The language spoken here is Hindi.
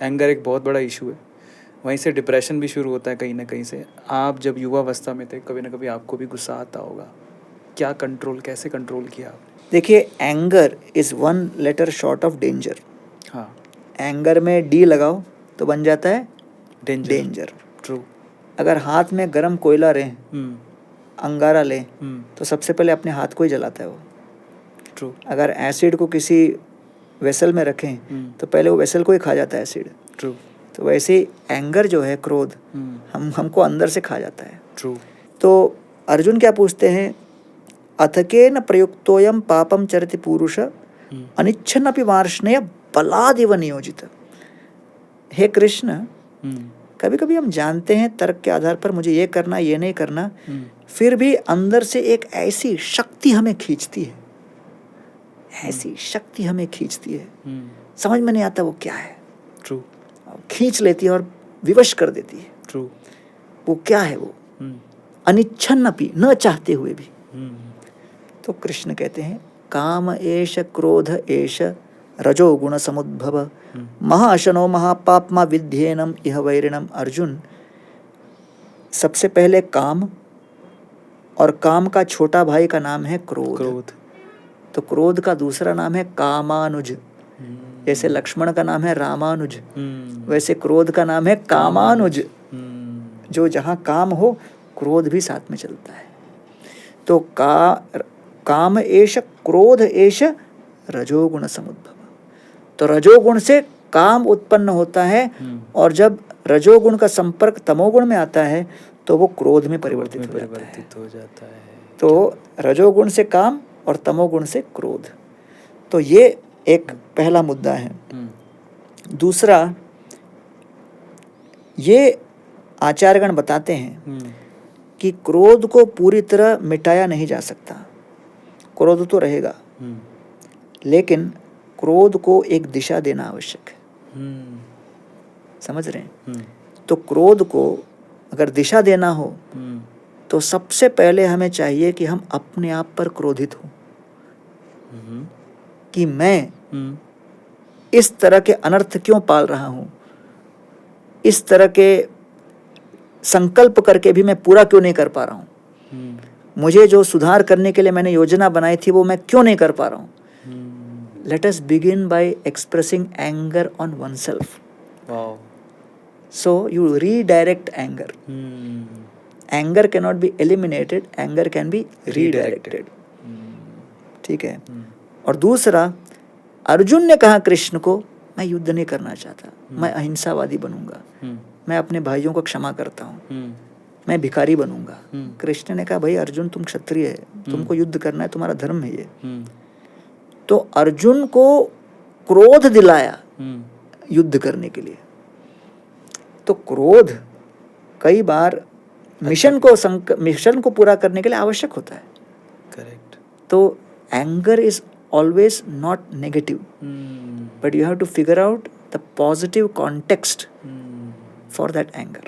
एंगर एक बहुत बड़ा इशू है, वहीं से डिप्रेशन भी शुरू होता है कहीं ना कहीं से। आप जब युवावस्था में थे, कभी ना कभी आपको भी गुस्सा आता होगा, क्या कंट्रोल, कैसे कंट्रोल किया आपने? देखिए, anger is one letter short of danger. हाँ, एंगर में डी लगाओ तो बन जाता है डेंजर। डेंजर। ट्रू। अगर हाथ में गरम कोयला लें, अंगारा लें, तो सबसे पहले अपने हाथ को ही जलाता है वो। ट्रू। अगर एसिड को किसी वेसल में रखें तो पहले वो वेसल को ही खा जाता है एसिड। ट्रू। तो वैसे ही एंगर जो है, क्रोध, हमको अंदर से खा जाता है। ट्रू। तो अर्जुन क्या पूछते हैं, अथकेन प्रयुक्तोयम पापम चरति पुरुष अनिच्छन्नपि वार्ष्णेय बलादिव नियोजित। हे कृष्ण, कभी कभी हम जानते हैं तर्क के आधार पर मुझे ये करना, ये नहीं करना, फिर भी अंदर से एक ऐसी शक्ति हमें खींचती है, ऐसी शक्ति हमें खींचती है, समझ में नहीं आता वो क्या है। ट्रू। खींच लेती है और विवश कर देती है। ट्रू। वो क्या है? वो अनिच्छन्नपि, न चाहते हुए भी। तो कृष्ण कहते हैं, काम एष क्रोध एष रजोगुण समुद्भव महाशनो महापापमा विध्येनम इह वैरिणम। अर्जुन, सबसे पहले काम, और काम का छोटा भाई का नाम है क्रोध। तो क्रोध का दूसरा नाम है कामानुज। जैसे लक्ष्मण का नाम है रामानुज, वैसे क्रोध का नाम है कामानुज। जो जहाँ काम हो, क्रोध भी साथ में चलता है। तो काम एष क्रोध एष रजोगुण समुद्भव। तो रजोगुण से काम उत्पन्न होता है, और जब रजोगुण का संपर्क तमोगुण में आता है तो वो क्रोध में परिवर्तित हो जाता है। तो रजोगुण से काम और तमोगुण से क्रोध। तो ये एक पहला मुद्दा है। दूसरा, ये आचार्यगण बताते हैं कि क्रोध को पूरी तरह मिटाया नहीं जा सकता। क्रोध तो रहेगा, लेकिन क्रोध को एक दिशा देना आवश्यक है। समझ रहे हैं? तो क्रोध को अगर दिशा देना हो तो सबसे पहले हमें चाहिए कि हम अपने आप पर क्रोधित हों, कि मैं इस तरह के अनर्थ क्यों पाल रहा हूं, इस तरह के संकल्प करके भी मैं पूरा क्यों नहीं कर पा रहा हूं, मुझे जो सुधार करने के लिए मैंने योजना बनाई थी वो मैं क्यों नहीं कर पा रहा हूं। Let us begin by expressing anger on oneself. So you redirect anger. Anger can not be eliminated, anger can be redirected. ठीक है। और दूसरा, अर्जुन ने कहा कृष्ण को, मैं युद्ध नहीं करना चाहता, मैं अहिंसावादी बनूंगा, मैं अपने भाइयों को क्षमा करता हूँ, मैं भिखारी बनूंगा। कृष्ण ने कहा, भाई अर्जुन, तुम क्षत्रिय है, तुमको युद्ध करना है, तुम्हारा धर्म है ये। तो अर्जुन को क्रोध दिलाया युद्ध करने के लिए। तो क्रोध कई बार मिशन को पूरा करने के लिए आवश्यक होता है। करेक्ट। तो anger is always not negative, but you have to figure out the positive context for that anger.